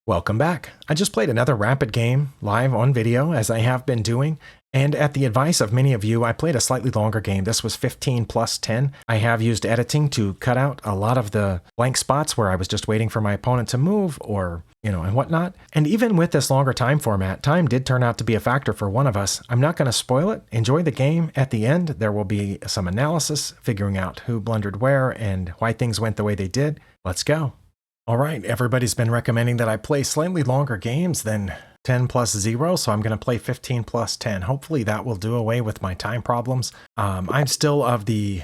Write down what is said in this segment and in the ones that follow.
Welcome back. I just played another rapid game live on video, as I have been doing, and at the advice of many of you, I played a slightly longer game. This was 15 plus 10. I have used editing to cut out a lot of the blank spots where I was just waiting for my opponent to move or, and whatnot. And even with this longer time format, time did turn out to be a factor for one of us. I'm not going to spoil it. Enjoy the game. At the end, there will be some analysis, figuring out who blundered where and why things went the way they did. Let's go. All right, everybody's been recommending that I play slightly longer games than 10 plus 0, so I'm going to play 15 plus 10. Hopefully that will do away with my time problems. I'm still of the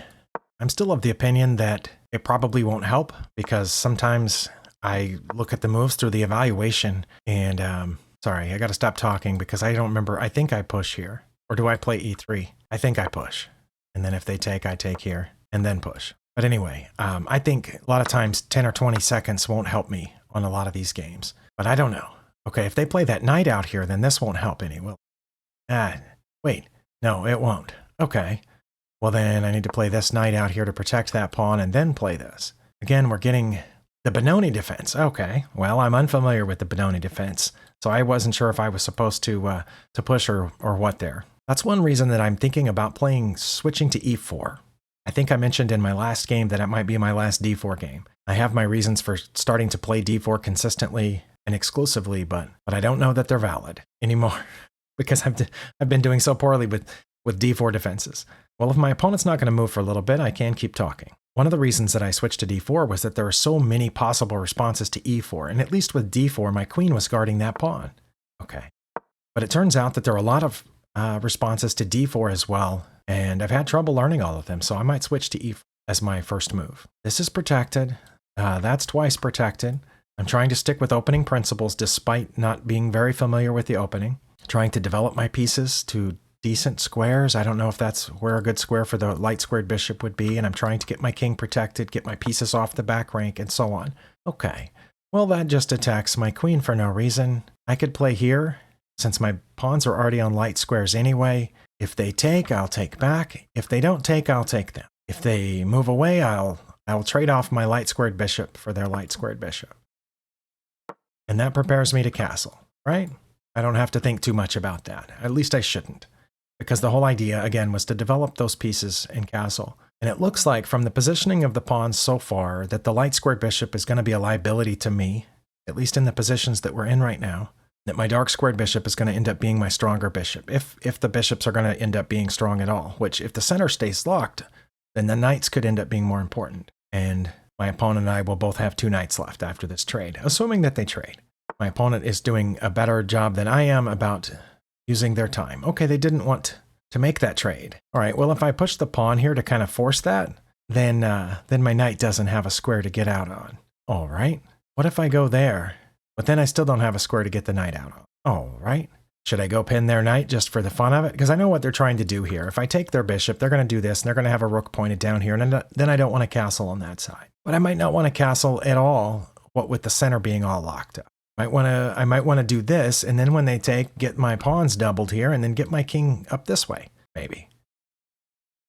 opinion that it probably won't help, because sometimes I look at the moves through the evaluation and, sorry, I got to stop talking because I don't remember. I think I push here. Or do I play E3? I think I push. And then if they take, I take here and then push. But anyway, I think a lot of times 10 or 20 seconds won't help me on a lot of these games. But I don't know. Okay, if they play that knight out here, then this won't help any, will it? Wait. No, it won't. Okay. Well, then I need to play this knight out here to protect that pawn and then play this. Again, we're getting the Benoni defense. Okay. Well, I'm unfamiliar with the Benoni defense, so I wasn't sure if I was supposed to push or what there. That's one reason that I'm thinking about switching to E4. I think I mentioned in my last game that it might be my last D4 game. I have my reasons for starting to play D4 consistently and exclusively, but I don't know that they're valid anymore because I've been doing so poorly with D4 defenses. Well, if my opponent's not going to move for a little bit, I can keep talking. One of the reasons that I switched to D4 was that there are so many possible responses to E4, and at least with D4, my queen was guarding that pawn. Okay. But it turns out that there are a lot of responses to D4 as well, and I've had trouble learning all of them, so I might switch to E4 as my first move. This is protected. That's twice protected. I'm trying to stick with opening principles despite not being very familiar with the opening. Trying to develop my pieces to decent squares. I don't know if that's where a good square for the light squared bishop would be, and I'm trying to get my king protected, get my pieces off the back rank, and so on. Okay. Well, that just attacks my queen for no reason. I could play here, since my pawns are already on light squares anyway. If they take, I'll take back. If they don't take, I'll take them. If they move away, I'll trade off my light squared bishop for their light squared bishop. And that prepares me to castle, right? I don't have to think too much about that. At least I shouldn't. Because the whole idea, again, was to develop those pieces in castle. And it looks like from the positioning of the pawns so far that the light squared bishop is going to be a liability to me, at least in the positions that we're in right now. That my dark squared bishop is going to end up being my stronger bishop, if the bishops are going to end up being strong at all, which if the center stays locked, then the knights could end up being more important. And my opponent and I will both have 2 knights left after this trade, assuming that they trade. My opponent is doing a better job than I am about using their time. Okay, they didn't want to make that trade. All right, well, if I push the pawn here to kind of force that, then my knight doesn't have a square to get out on. All right, what if I go there? But then I still don't have a square to get the knight out on. All right. Should I go pin their knight just for the fun of it? Because I know what they're trying to do here. If I take their bishop, they're going to do this, and they're going to have a rook pointed down here, and then I don't want to castle on that side. But I might not want to castle at all, what with the center being all locked up. I might want to do this, and then when they take, get my pawns doubled here, and then get my king up this way, maybe.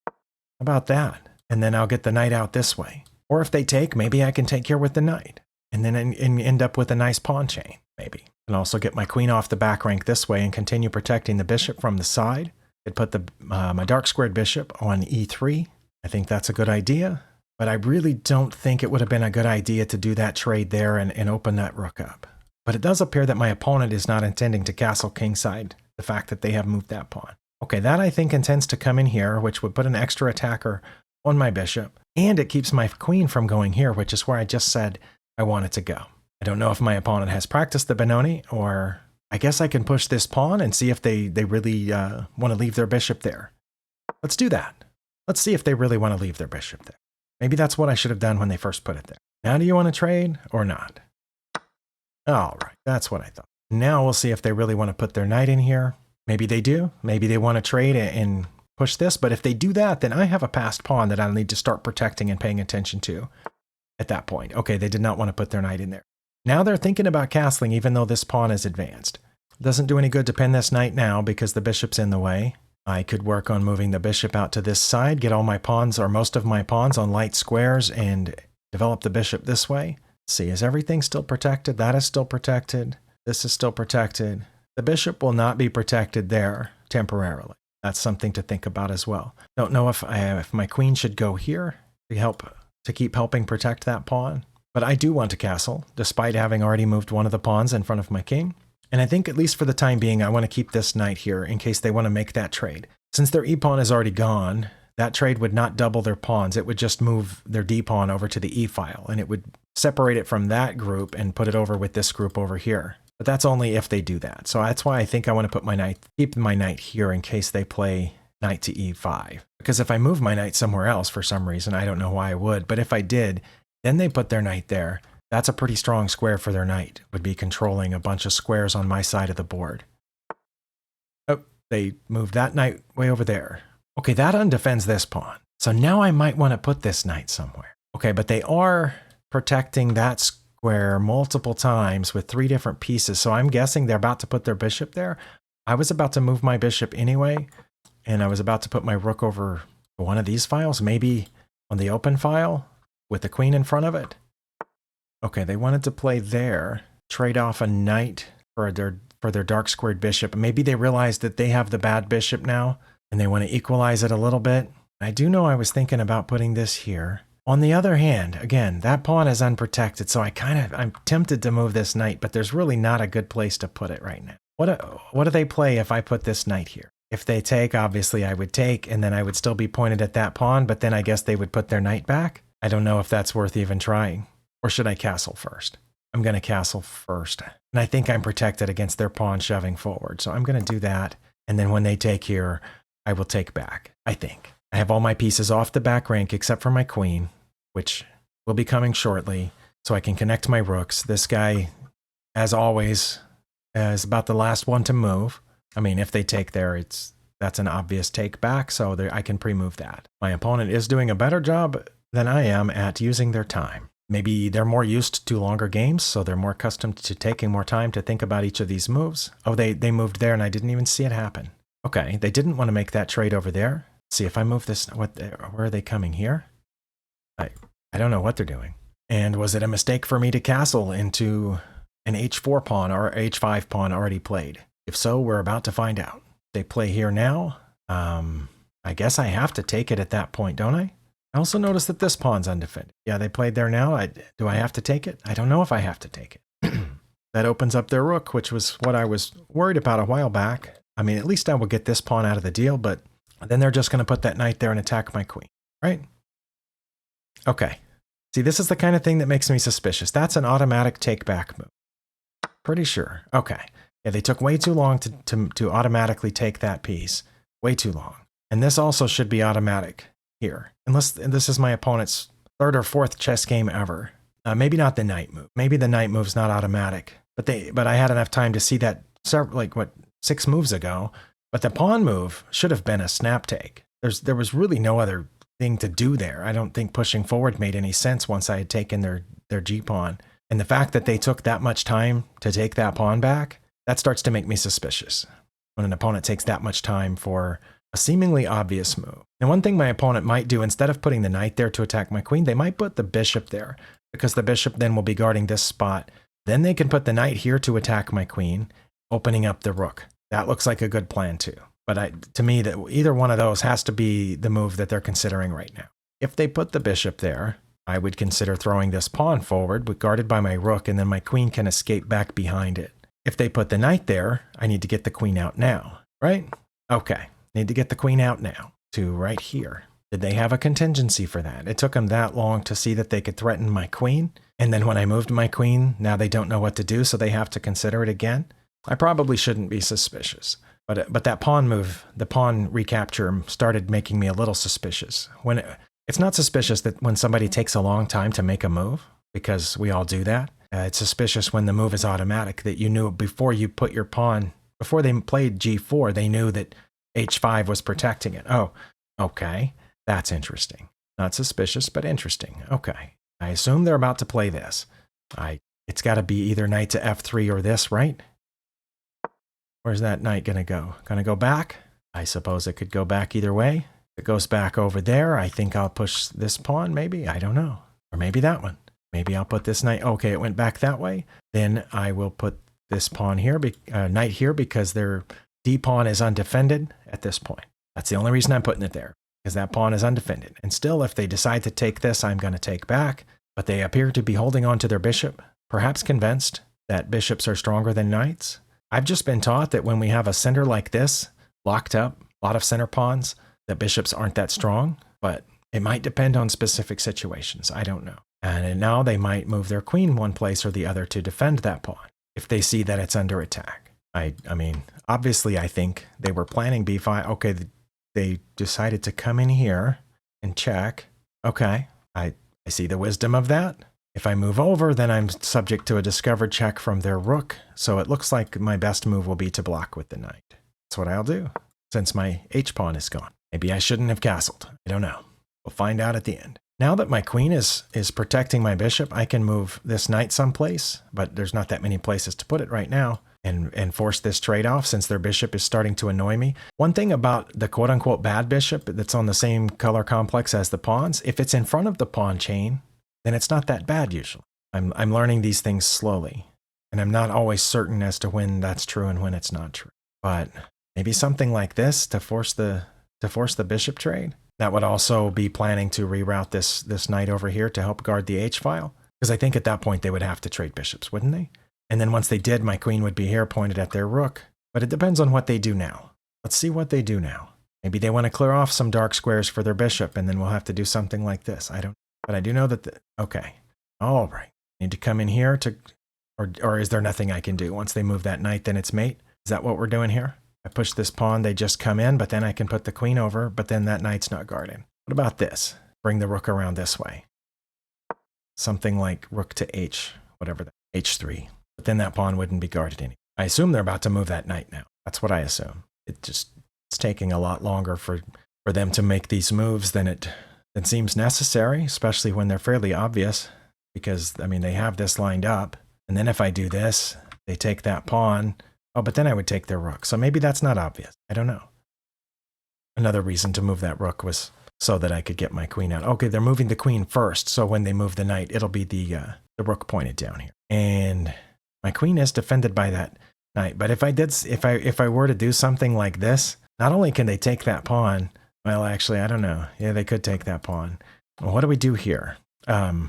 How about that? And then I'll get the knight out this way. Or if they take, maybe I can take here with the knight. And then end up with a nice pawn chain, maybe. And also get my queen off the back rank this way and continue protecting the bishop from the side. Could put my dark squared bishop on E3. I think that's a good idea. But I really don't think it would have been a good idea to do that trade there and open that rook up. But it does appear that my opponent is not intending to castle kingside, the fact that they have moved that pawn. Okay, that I think intends to come in here, which would put an extra attacker on my bishop. And it keeps my queen from going here, which is where I just said I want it to go. I don't know if my opponent has practiced the Benoni, or I guess I can push this pawn and see if they really want to leave their bishop there. Let's do that. Let's see if they really want to leave their bishop there. Maybe that's what I should have done when they first put it there. Now do you want to trade or not? All right, that's what I thought. Now we'll see if they really want to put their knight in here. Maybe they do. Maybe they want to trade and push this, but if they do that, then I have a passed pawn that I'll need to start protecting and paying attention to. At that point. Okay, they did not want to put their knight in there. Now they're thinking about castling even though this pawn is advanced. Doesn't do any good to pin this knight now because the bishop's in the way. I could work on moving the bishop out to this side, get all my pawns or most of my pawns on light squares and develop the bishop this way. Let's see, is everything still protected? That is still protected. This is still protected. The bishop will not be protected there temporarily. That's something to think about as well. Don't know if my queen should go here to keep helping protect that pawn. But I do want to castle, despite having already moved one of the pawns in front of my king. And I think, at least for the time being, I want to keep this knight here in case they want to make that trade. Since their e-pawn is already gone, that trade would not double their pawns. It would just move their d-pawn over to the e-file, and it would separate it from that group and put it over with this group over here. But that's only if they do that. So that's why I think I want to keep my knight here in case they play knight to e5. Because if I move my knight somewhere else for some reason, I don't know why I would, but if I did, then they put their knight there. That's a pretty strong square for their knight, would be controlling a bunch of squares on my side of the board. Oh, they moved that knight way over there. Okay, that undefends this pawn. So now I might want to put this knight somewhere. Okay, but they are protecting that square multiple times with 3 different pieces. So I'm guessing they're about to put their bishop there. I was about to move my bishop anyway, and I was about to put my rook over one of these files, maybe on the open file with the queen in front of it. Okay, they wanted to play there, trade off a knight for their dark squared bishop. Maybe they realized that they have the bad bishop now, and they want to equalize it a little bit. I do know I was thinking about putting this here. On the other hand, again, that pawn is unprotected, so I'm tempted to move this knight, but there's really not a good place to put it right now. What do they play if I put this knight here? If they take, obviously I would take, and then I would still be pointed at that pawn, but then I guess they would put their knight back. I don't know if that's worth even trying. Or should I castle first? I'm going to castle first. And I think I'm protected against their pawn shoving forward. So I'm going to do that. And then when they take here, I will take back, I think. I have all my pieces off the back rank except for my queen, which will be coming shortly. So I can connect my rooks. This guy, as always, is about the last one to move. I mean, if they take there, that's an obvious take back. So I can pre-move that. My opponent is doing a better job than I am at using their time. Maybe they're more used to longer games, so they're more accustomed to taking more time to think about each of these moves. Oh, they moved there and I didn't even see it happen. Okay, they didn't want to make that trade over there. Let's see if I move this, where are they coming here? I don't know what they're doing. And was it a mistake for me to castle into an h4 pawn or h5 pawn already played? If so, we're about to find out. They play here now. I guess I have to take it at that point, don't I? I also noticed that this pawn's undefended. Yeah, they played there now. Do I have to take it? I don't know if I have to take it. That opens up their rook, which was what I was worried about a while back. I mean, at least I will get this pawn out of the deal, but then they're just going to put that knight there and attack my queen, right? Okay. See, this is the kind of thing that makes me suspicious. That's an automatic take-back move. Pretty sure. Okay. Yeah, they took way too long to automatically take that piece. Way too long. And this also should be automatic here. Unless this is my opponent's 3rd or 4th chess game ever. Maybe not the knight move. Maybe the knight move's not automatic. But I had enough time to see that 6 moves ago. But the pawn move should have been a snap take. There was really no other thing to do there. I don't think pushing forward made any sense once I had taken their g-pawn. And the fact that they took that much time to take that pawn back, that starts to make me suspicious. When an opponent takes that much time for a seemingly obvious move. And one thing my opponent might do, instead of putting the knight there to attack my queen, they might put the bishop there, because the bishop then will be guarding this spot. Then they can put the knight here to attack my queen, opening up the rook. That looks like a good plan too. But to me, that either one of those has to be the move that they're considering right now. If they put the bishop there, I would consider throwing this pawn forward, but guarded by my rook, and then my queen can escape back behind it. If they put the knight there, I need to get the queen out now, right? Okay. Need to get the queen out now to right here. Did they have a contingency for that? It took them that long to see that they could threaten my queen. And then when I moved my queen, now they don't know what to do, so they have to consider it again. I probably shouldn't be suspicious. But that pawn move, the pawn recapture, started making me a little suspicious. It's not suspicious that when somebody takes a long time to make a move, because we all do that. It's suspicious when the move is automatic, that you knew before you put your pawn, before they played g4, they knew that h5 was protecting it. Oh, okay. That's interesting. Not suspicious, but interesting. Okay. I assume they're about to play this. It's got to be either knight to f3 or this, right? Where's that knight going to go? Going to go back? I suppose it could go back either way. If it goes back over there, I think I'll push this pawn, maybe. I don't know. Or maybe that one. Maybe I'll put this knight. Okay, it went back that way. Then I will put this pawn here, knight here, because their D pawn is undefended at this point. That's the only reason I'm putting it there, because that pawn is undefended. And still, if they decide to take this, I'm going to take back. But they appear to be holding on to their bishop, perhaps convinced that bishops are stronger than knights. I've just been taught that when we have a center like this, locked up, a lot of center pawns, that bishops aren't that strong. But it might depend on specific situations. I don't know. And now they might move their queen one place or the other to defend that pawn if they see that it's under attack. I mean, obviously, I think they were planning b5. Okay, they decided to come in here and check. Okay, I see the wisdom of that. If I move over, then I'm subject to a discovered check from their rook. So it looks like my best move will be to block with the knight. That's what I'll do, since my h-pawn is gone. Maybe I shouldn't have castled. I don't know. We'll find out at the end. Now that my queen is protecting my bishop, I can move this knight someplace, but there's not that many places to put it right now, and force this trade-off since their bishop is starting to annoy me. One thing about the quote-unquote bad bishop that's on the same color complex as the pawns, if it's in front of the pawn chain, then it's not that bad usually. I'm learning these things slowly, and I'm not always certain as to when that's true and when it's not true. But maybe something like this to force the bishop trade. That would also be planning to reroute this knight over here to help guard the h-file. Because I think at that point they would have to trade bishops, wouldn't they? And then once they did, my queen would be here pointed at their rook. But it depends on what they do now. Let's see what they do now. Maybe they want to clear off some dark squares for their bishop, and then we'll have to do something like this. I don't. But I do know that okay. All right. Need to come in here to, or is there nothing I can do? Once they move that knight, then it's mate. Is that what we're doing here? I push this pawn, they just come in, but then I can put the queen over, but then that knight's not guarded. What about this? Bring the rook around this way. Something like rook to h, whatever that, h3. But then that pawn wouldn't be guarded anymore. I assume they're about to move that knight now. That's what I assume. It's taking a lot longer for them to make these moves than it seems necessary, especially when they're fairly obvious, because, I mean, they have this lined up, and then if I do this, they take that pawn. Oh, but then I would take their rook. So maybe that's not obvious. I don't know. Another reason to move that rook was so that I could get my queen out. Okay, they're moving the queen first. So when they move the knight, it'll be the rook pointed down here. And my queen is defended by that knight. But if I were to do something like this, not only can they take that pawn, well, actually, I don't know. Yeah, they could take that pawn. Well, what do we do here? I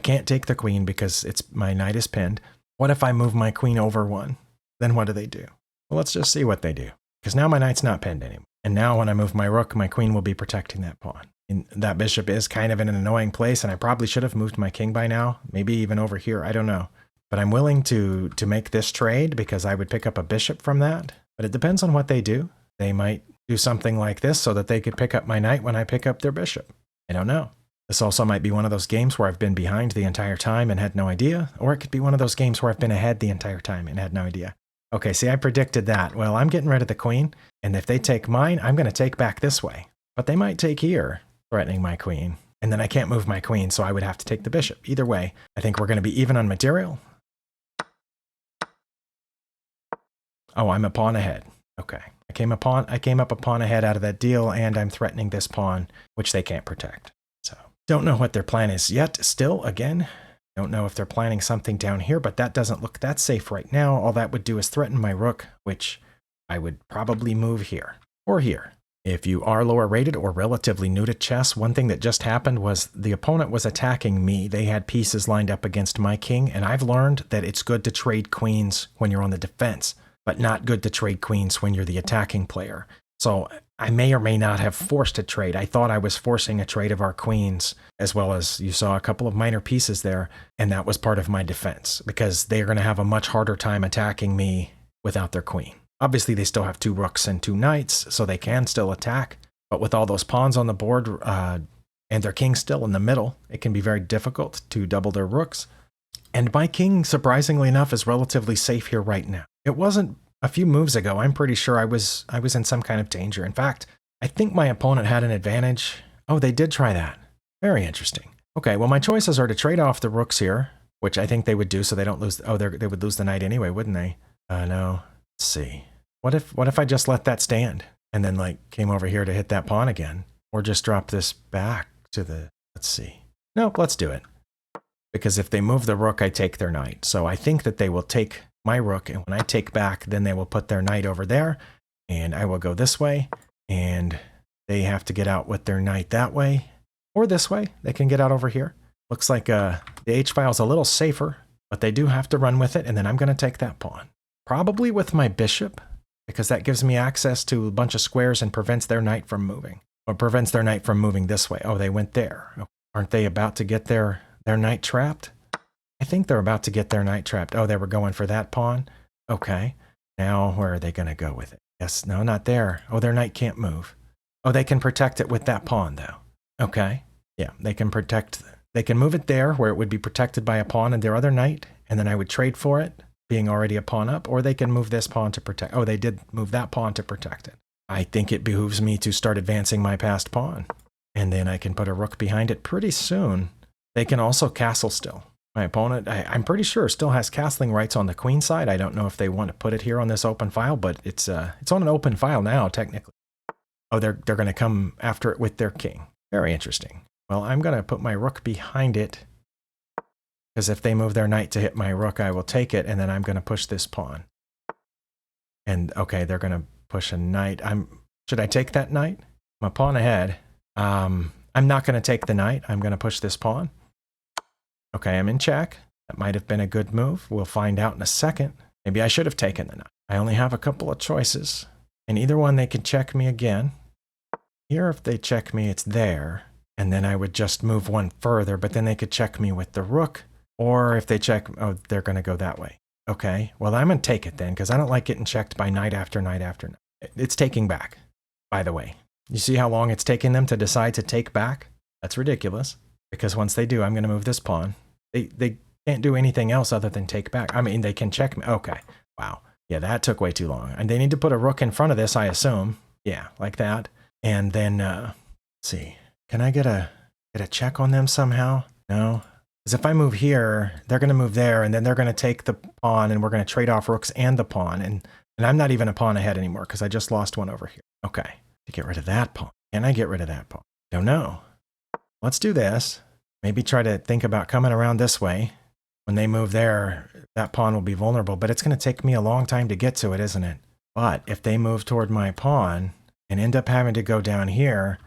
can't take the queen because my knight is pinned. What if I move my queen over one? Then what do they do? Well, let's just see what they do. Because now my knight's not pinned anymore. And now when I move my rook, my queen will be protecting that pawn. And that bishop is kind of in an annoying place, and I probably should have moved my king by now. Maybe even over here, I don't know. But I'm willing to make this trade because I would pick up a bishop from that. But it depends on what they do. They might do something like this so that they could pick up my knight when I pick up their bishop. I don't know. This also might be one of those games where I've been behind the entire time and had no idea. Or it could be one of those games where I've been ahead the entire time and had no idea. Okay, see, I predicted that. Well, I'm getting rid of the queen, and if they take mine, I'm going to take back this way. But they might take here, threatening my queen. And then I can't move my queen, so I would have to take the bishop. Either way, I think we're going to be even on material. Oh, I'm a pawn ahead. Okay. I came up a pawn ahead out of that deal, and I'm threatening this pawn, which they can't protect. So, don't know what their plan is yet. Still, again, don't know if they're planning something down here, but that doesn't look that safe right now. All that would do is threaten my rook, which I would probably move here or here. If you are lower rated or relatively new to chess, one thing that just happened was the opponent was attacking me. They had pieces lined up against my king, and I've learned that it's good to trade queens when you're on the defense, but not good to trade queens when you're the attacking player. So I may or may not have forced a trade. I thought I was forcing a trade of our queens, as well as you saw a couple of minor pieces there, and that was part of my defense, because they're going to have a much harder time attacking me without their queen. Obviously, they still have 2 rooks and 2 knights, so they can still attack, but with all those pawns on the board and their king still in the middle, it can be very difficult to double their rooks. And my king, surprisingly enough, is relatively safe here right now. It wasn't a few moves ago. I'm pretty sure I was in some kind of danger. In fact, I think my opponent had an advantage. Oh, they did try that. Very interesting. Okay, well, my choices are to trade off the rooks here, which I think they would do so they don't lose. Oh, they would lose the knight anyway, wouldn't they? No. Let's see. What if I just let that stand and then like came over here to hit that pawn again, or just drop this back to the? Let's see. Nope, let's do it. because if they move the rook, I take their knight. So I think that they will take my rook, and when I take back, then they will put their knight over there, and I will go this way, and they have to get out with their knight that way, or this way. They can get out over here. Looks like the h-file is a little safer, but they do have to run with it, and then I'm going to take that pawn. Probably with my bishop, because that gives me access to a bunch of squares and prevents their knight from moving. Or prevents their knight from moving this way. Oh, they went there. Aren't they about to get their knight trapped? I think they're about to get their knight trapped. Oh, they were going for that pawn? Okay. Now, where are they going to go with it? Yes, no, not there. Oh, their knight can't move. Oh, they can protect it with that pawn, though. Okay. Yeah, they can move it there, where it would be protected by a pawn and their other knight, and then I would trade for it, being already a pawn up, or they can move this pawn to protect. Oh, they did move that pawn to protect it. I think it behooves me to start advancing my passed pawn, and then I can put a rook behind it pretty soon. They can also castle still. My opponent, I'm pretty sure, still has castling rights on the queen side. I don't know if they want to put it here on this open file, but it's on an open file now, technically. Oh, they're going to come after it with their king. Very interesting. Well, I'm going to put my rook behind it, because if they move their knight to hit my rook, I will take it, and then I'm going to push this pawn. And, okay, they're going to push a knight. Should I take that knight? I'm a pawn ahead. I'm not going to take the knight. I'm going to push this pawn. Okay, I'm in check. That might have been a good move. We'll find out in a second. Maybe I should have taken the knight. I only have a couple of choices. And either one, they could check me again. Here, if they check me, it's there. And then I would just move one further, but then they could check me with the rook. Or if they check, oh, they're going to go that way. Okay, well, I'm going to take it then, because I don't like getting checked by knight after knight after knight. It's taking back, by the way. You see how long it's taking them to decide to take back? That's ridiculous, because once they do, I'm going to move this pawn. They can't do anything else other than take back. I mean, they can check me. Okay, wow. Yeah, that took way too long. And they need to put a rook in front of this, I assume. Yeah, like that. And then, let's see. Can I get a check on them somehow? No? Because if I move here, they're going to move there, and then they're going to take the pawn, and we're going to trade off rooks and the pawn. And I'm not even a pawn ahead anymore, because I just lost one over here. Okay, to get rid of that pawn. Can I get rid of that pawn? Don't know. Let's do this. Maybe try to think about coming around this way. When they move there, that pawn will be vulnerable, but it's going to take me a long time to get to it, isn't it? But if they move toward my pawn and end up having to go down here,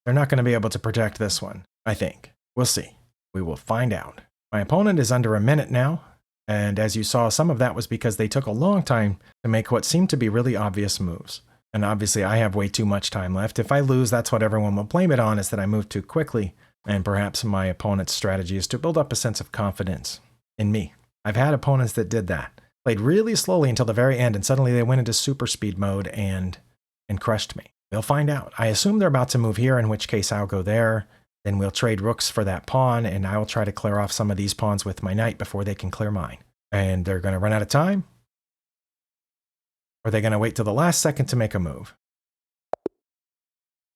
they're not going to be able to protect this one, I think. We'll see. We will find out. My opponent is under a minute now, and as you saw, some of that was because they took a long time to make what seemed to be really obvious moves. And obviously, I have way too much time left. If I lose, that's what everyone will blame it on, is that I moved too quickly, and perhaps my opponent's strategy is to build up a sense of confidence in me. I've had opponents that did that. Played really slowly until the very end, and suddenly they went into super speed mode and crushed me. We'll find out. I assume they're about to move here, in which case I'll go there. Then we'll trade rooks for that pawn, and I will try to clear off some of these pawns with my knight before they can clear mine. And they're going to run out of time? Or are they going to wait till the last second to make a move?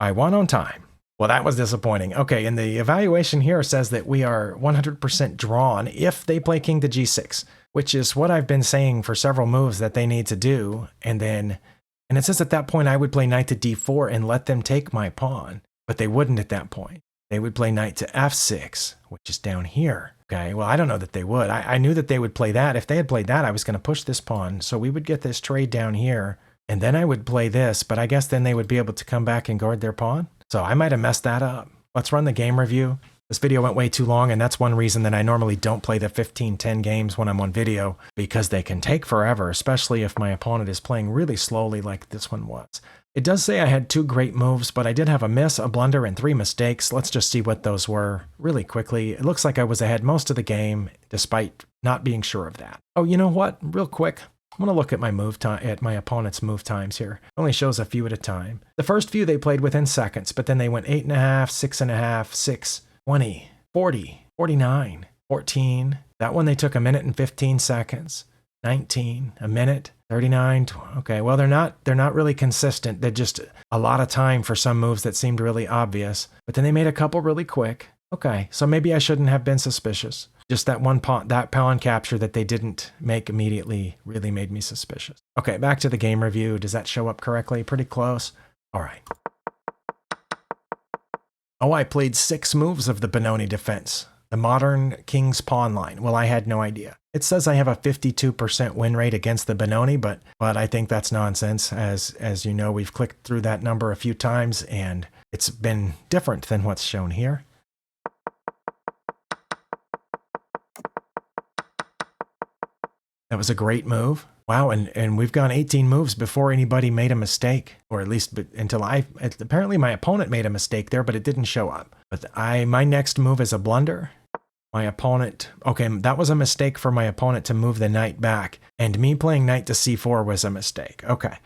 I won on time. Well, that was disappointing. Okay, and the evaluation here says that we are 100% drawn if they play king to g6, which is what I've been saying for several moves that they need to do. And it says at that point I would play knight to d4 and let them take my pawn, but they wouldn't at that point. They would play knight to f6, which is down here. Okay, well, I don't know that they would. I knew that they would play that. If they had played that, I was going to push this pawn. So we would get this trade down here, and then I would play this, but I guess then they would be able to come back and guard their pawn. So I might have messed that up. Let's run the game review. This video went way too long, and that's one reason that I normally don't play the 15-10 games when I'm on video, because they can take forever, especially if my opponent is playing really slowly like this one was. It does say I had 2 great moves, but I did have a miss, a blunder, and 3 mistakes. Let's just see what those were really quickly. It looks like I was ahead most of the game, despite not being sure of that. Oh, you know what? Real quick, I'm going to look at my my opponent's move times here. It only shows a few at a time. The first few they played within seconds, but then they went 8.5, 6.5, 6, 20, 40, 49, 14. That one they took a minute and 15 seconds. 19, a minute, 39. Okay, well, they're not really consistent. They're just a lot of time for some moves that seemed really obvious. But then they made a couple really quick. Okay, so maybe I shouldn't have been suspicious. Just that one pawn, that pawn capture that they didn't make immediately really made me suspicious. Okay, back to the game review. Does that show up correctly? Pretty close. All right. Oh, I played 6 moves of the Benoni defense. The modern king's pawn line. Well, I had no idea. It says I have a 52% win rate against the Benoni, but I think that's nonsense. As you know, we've clicked through that number a few times, and it's been different than what's shown here. That was a great move. Wow, and we've gone 18 moves before anybody made a mistake, or at least until apparently my opponent made a mistake there, but it didn't show up. But my next move is a blunder. My opponent, okay, that was a mistake for my opponent to move the knight back, and me playing knight to c4 was a mistake. Okay,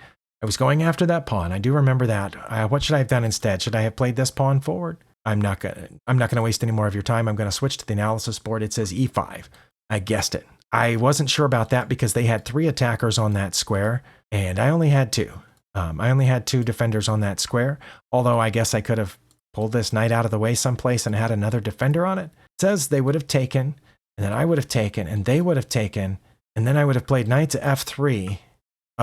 I was going after that pawn. I do remember that. What should I have done instead? Should I have played this pawn forward? I'm not gonna waste any more of your time. I'm gonna switch to the analysis board. It says e5. I guessed it. I wasn't sure about that because they had 3 attackers on that square, and I only had 2. I only had 2 defenders on that square, although I guess I could have pulled this knight out of the way someplace and had another defender on it. It says they would have taken, and then I would have taken, and they would have taken, and then I would have played knight to f3,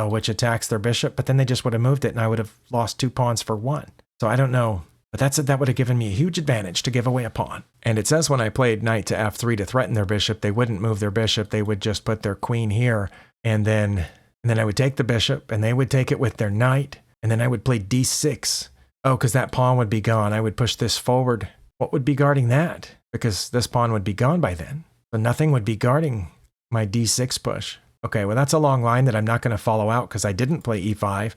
which attacks their bishop, but then they just would have moved it, and I would have lost 2 pawns for 1. So I don't know. But that would have given me a huge advantage to give away a pawn. And it says when I played knight to f3 to threaten their bishop, they wouldn't move their bishop. They would just put their queen here. And then I would take the bishop, and they would take it with their knight. And then I would play d6. Oh, because that pawn would be gone. I would push this forward. What would be guarding that? Because this pawn would be gone by then. So nothing would be guarding my d6 push. Okay, well, that's a long line that I'm not going to follow out because I didn't play e5.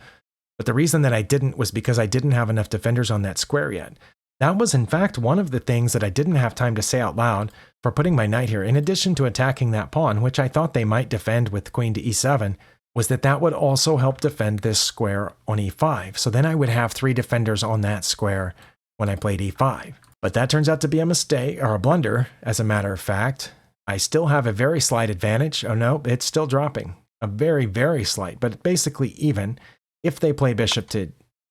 But the reason that I didn't was because I didn't have enough defenders on that square yet. That was, in fact, one of the things that I didn't have time to say out loud for putting my knight here. In addition to attacking that pawn, which I thought they might defend with queen to e7, was that would also help defend this square on e5. So then I would have 3 defenders on that square when I played e5. But that turns out to be a mistake, or a blunder, as a matter of fact. I still have a very slight advantage. Oh no, it's still dropping. A very, very slight, but basically even. If they play bishop to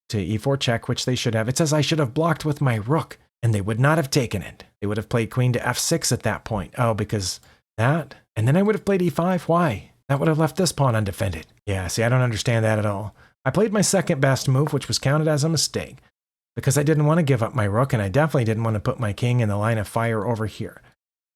e4 check, which they should have, it says I should have blocked with my rook, and they would not have taken it. They would have played queen to f6 at that point. Oh, because that? And then I would have played e5. Why? That would have left this pawn undefended. Yeah, see, I don't understand that at all. I played my second best move, which was counted as a mistake, because I didn't want to give up my rook, and I definitely didn't want to put my king in the line of fire over here.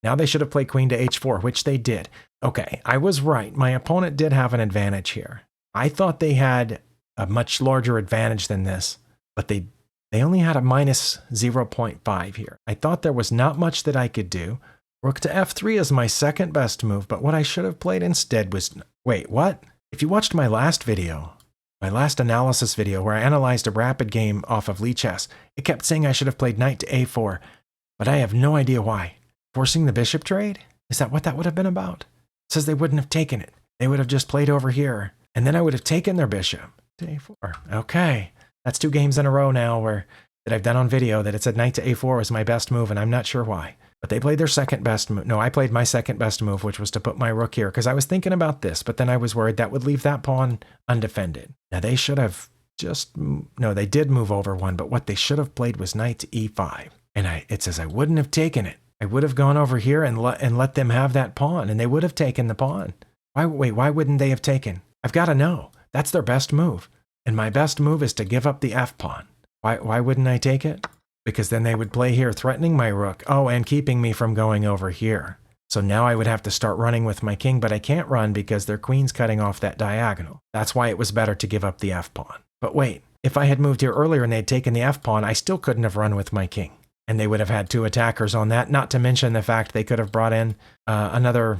Now they should have played queen to h4, which they did. Okay, I was right. My opponent did have an advantage here. I thought they had a much larger advantage than this, but they only had a minus 0.5 here. I thought there was not much that I could do. Rook to f3 is my second best move, but what I should have played instead was... Wait, what? If you watched my last video, my last analysis video where I analyzed a rapid game off of Lichess, it kept saying I should have played knight to a4, but I have no idea why. Forcing the bishop trade? Is that what that would have been about? It says they wouldn't have taken it. They would have just played over here, and then I would have taken their bishop. A4. Okay, that's 2 games in a row now that I've done on video that it said knight to a4 was my best move, and I'm not sure why. But they played their second best move. No, I played my second best move, which was to put my rook here, because I was thinking about this, but then I was worried that would leave that pawn undefended. Now they should have no, they did move over one, but what they should have played was knight to e5. And it says I wouldn't have taken it. I would have gone over here and let them have that pawn, and they would have taken the pawn. Why wouldn't they have taken? I've got to know. That's their best move. And my best move is to give up the f-pawn. Why wouldn't I take it? Because then they would play here, threatening my rook. Oh, and keeping me from going over here. So now I would have to start running with my king, but I can't run because their queen's cutting off that diagonal. That's why it was better to give up the f-pawn. But wait, if I had moved here earlier and they'd taken the f-pawn, I still couldn't have run with my king. And they would have had 2 attackers on that, not to mention the fact they could have brought in another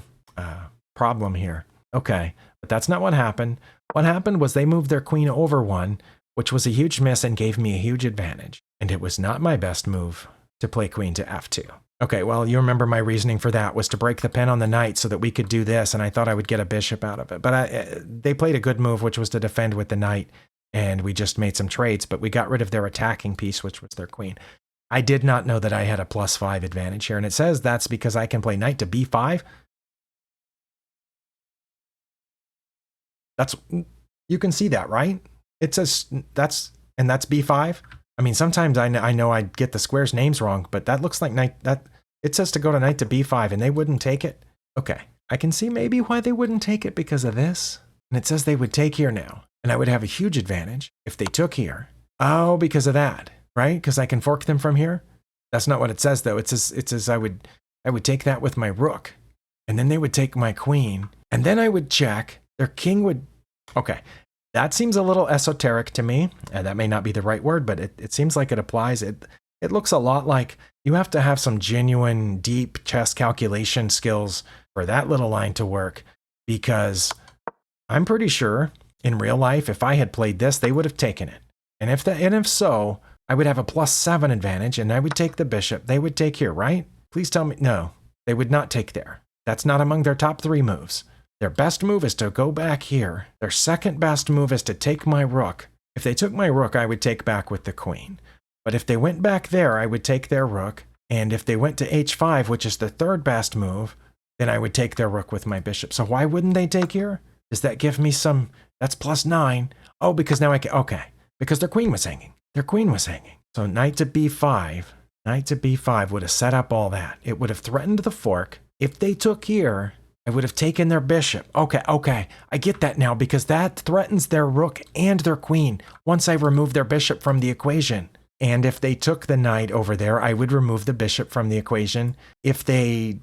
problem here. Okay, but that's not what happened. What happened was they moved their queen over one, which was a huge miss and gave me a huge advantage. And it was not my best move to play queen to f2. Okay, well, you remember my reasoning for that was to break the pin on the knight so that we could do this, and I thought I would get a bishop out of it. But they played a good move, which was to defend with the knight, and we just made some trades, but we got rid of their attacking piece, which was their queen. I did not know that I had a +5 advantage here, and it says that's because I can play knight to b5. You can see that, right? It says that's b5. I mean, sometimes I know I get the squares' names wrong, but that looks like it says to go to knight to b5, and they wouldn't take it. Okay, I can see maybe why they wouldn't take it because of this. And it says they would take here now, and I would have a huge advantage if they took here. Oh, because of that, right? Because I can fork them from here. That's not what it says, though. It says I would I would take that with my rook. And then they would take my queen. And then I would check. Their king would... Okay, that seems a little esoteric to me. That may not be the right word, but it seems like it applies. It looks a lot like you have to have some genuine, deep chess calculation skills for that little line to work. Because I'm pretty sure in real life, if I had played this, they would have taken it. And if so, I would have a +7 advantage, and I would take the bishop. They would take here, right? Please tell me. No, they would not take there. That's not among their top 3 moves. Their best move is to go back here. Their second best move is to take my rook. If they took my rook, I would take back with the queen. But if they went back there, I would take their rook. And if they went to h5, which is the third best move, then I would take their rook with my bishop. So why wouldn't they take here? Does that give me some... That's +9. Oh, because now I can... Okay. Because their queen was hanging. Their queen was hanging. So knight to b5. Knight to b5 would have set up all that. It would have threatened the fork. If they took here, I would have taken their bishop. Okay. I get that now because that threatens their rook and their queen once I remove their bishop from the equation. And if they took the knight over there, I would remove the bishop from the equation. If they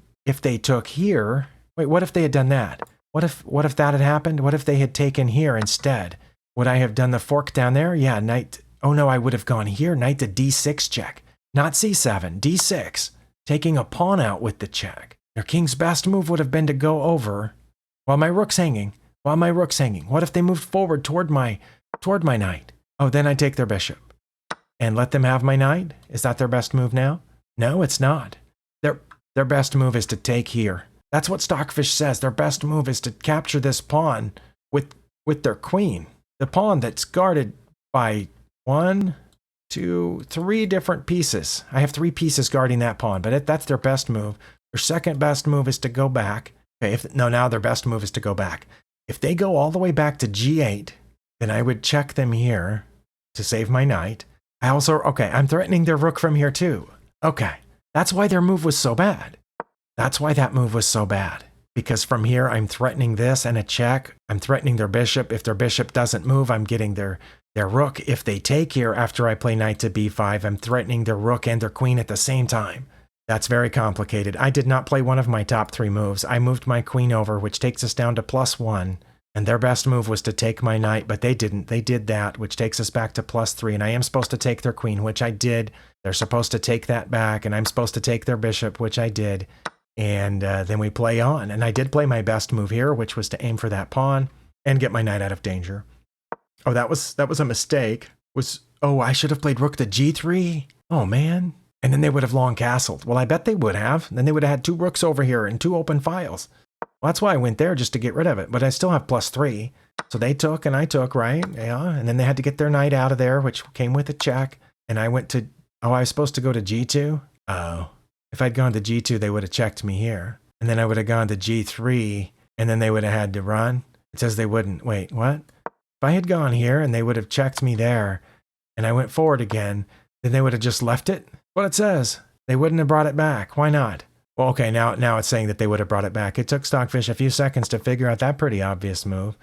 took here... Wait, what if they had done that? What if that had happened? What if they had taken here instead? Would I have done the fork down there? Yeah, knight... Oh no, I would have gone here. Knight to d6 check. Not c7, d6. Taking a pawn out with the check. Their king's best move would have been to go over while my rook's hanging. What if they moved forward toward my knight? Oh, then I take their bishop. And let them have my knight? Is that their best move now? No, it's not. Their best move is to take here. That's what Stockfish says. Their best move is to capture this pawn with their queen. The pawn that's guarded by 1, 2, 3 different pieces. I have 3 pieces guarding that pawn, but that's their best move. Their second best move is to go back. Okay, now their best move is to go back. If they go all the way back to g8, then I would check them here to save my knight. I'm threatening their rook from here too. Okay, that's why their move was so bad. That's why that move was so bad. Because from here, I'm threatening this and a check. I'm threatening their bishop. If their bishop doesn't move, I'm getting their rook. If they take here after I play knight to b5, I'm threatening their rook and their queen at the same time. That's very complicated. I did not play one of my top 3 moves. I moved my queen over, which takes us down to +1. And their best move was to take my knight, but they didn't. They did that, which takes us back to +3. And I am supposed to take their queen, which I did. They're supposed to take that back, and I'm supposed to take their bishop, which I did. And then we play on. And I did play my best move here, which was to aim for that pawn and get my knight out of danger. Oh, that was a mistake. I should have played rook to g3. Oh, man. And then they would have long castled. Well, I bet they would have. Then they would have had 2 rooks over here and 2 open files. Well, that's why I went there, just to get rid of it. But I still have +3. So they took and I took, right? Yeah. And then they had to get their knight out of there, which came with a check. And I went to... Oh, I was supposed to go to g2? Oh. If I'd gone to g2, they would have checked me here. And then I would have gone to g3, and then they would have had to run. It says they wouldn't. Wait, what? If I had gone here, and they would have checked me there, and I went forward again, then they would have just left it? What it says. They wouldn't have brought it back. Why not? Well, okay, now it's saying that they would have brought it back. It took Stockfish a few seconds to figure out that pretty obvious move.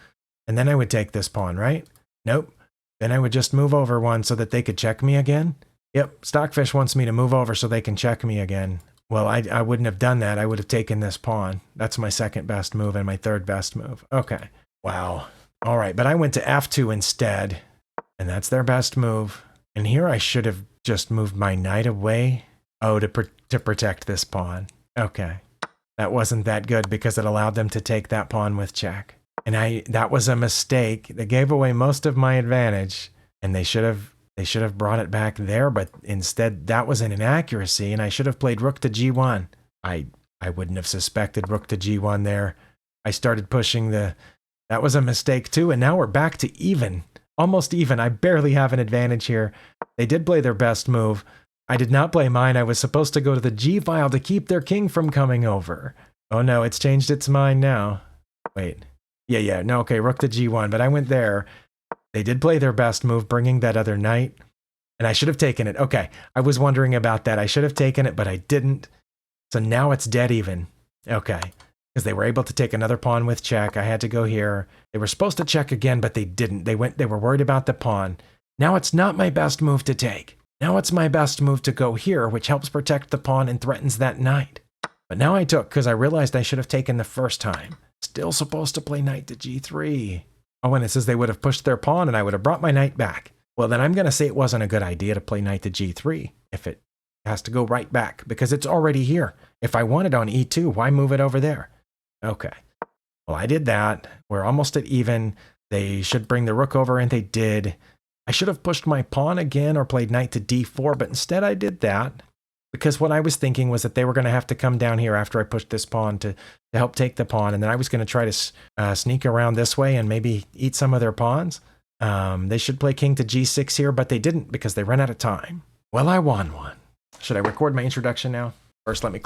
And then I would take this pawn, right? Nope. Then I would just move over one so that they could check me again. Yep, Stockfish wants me to move over so they can check me again. Well, I wouldn't have done that. I would have taken this pawn. That's my second best move and my third best move. Okay. Wow. All right, but I went to f2 instead, and that's their best move. And here I should have just moved my knight away. Oh, to protect this pawn. Okay. That wasn't that good because it allowed them to take that pawn with check. And that was a mistake. They gave away most of my advantage, and they should have brought it back there, but instead that was an inaccuracy, and I should have played rook to g1. I wouldn't have suspected rook to g1 there. I started pushing that was a mistake too, and now we're back to even. Almost even. I barely have an advantage here. They did play their best move. I did not play mine. I was supposed to go to the g file to keep their king from coming over. Oh no, it's changed its mind now. Wait. Yeah, no, okay, rook to g1, but I went there. They did play their best move, bringing that other knight, and I should have taken it. Okay, I was wondering about that. I should have taken it, but I didn't. So now it's dead even. Okay, because they were able to take another pawn with check. I had to go here. They were supposed to check again, but they didn't. They were worried about the pawn. Now it's not my best move to take. Now it's my best move to go here, which helps protect the pawn and threatens that knight. But now I took, because I realized I should have taken the first time. Still supposed to play knight to g3. Oh, and it says they would have pushed their pawn and I would have brought my knight back. Well, then I'm going to say it wasn't a good idea to play knight to g3 if it has to go right back, because it's already here. If I want it on e2, why move it over there? Okay. Well, I did that. We're almost at even. They should bring the rook over, and they did. I should have pushed my pawn again or played knight to d4, but instead I did that. Because what I was thinking was that they were going to have to come down here after I pushed this pawn to help take the pawn. And then I was going to try to sneak around this way and maybe eat some of their pawns. They should play king to g6 here, but they didn't because they ran out of time. Well, I won one. Should I record my introduction now? First, let me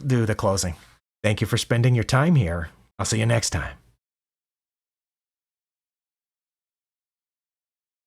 do the closing. Thank you for spending your time here. I'll see you next time.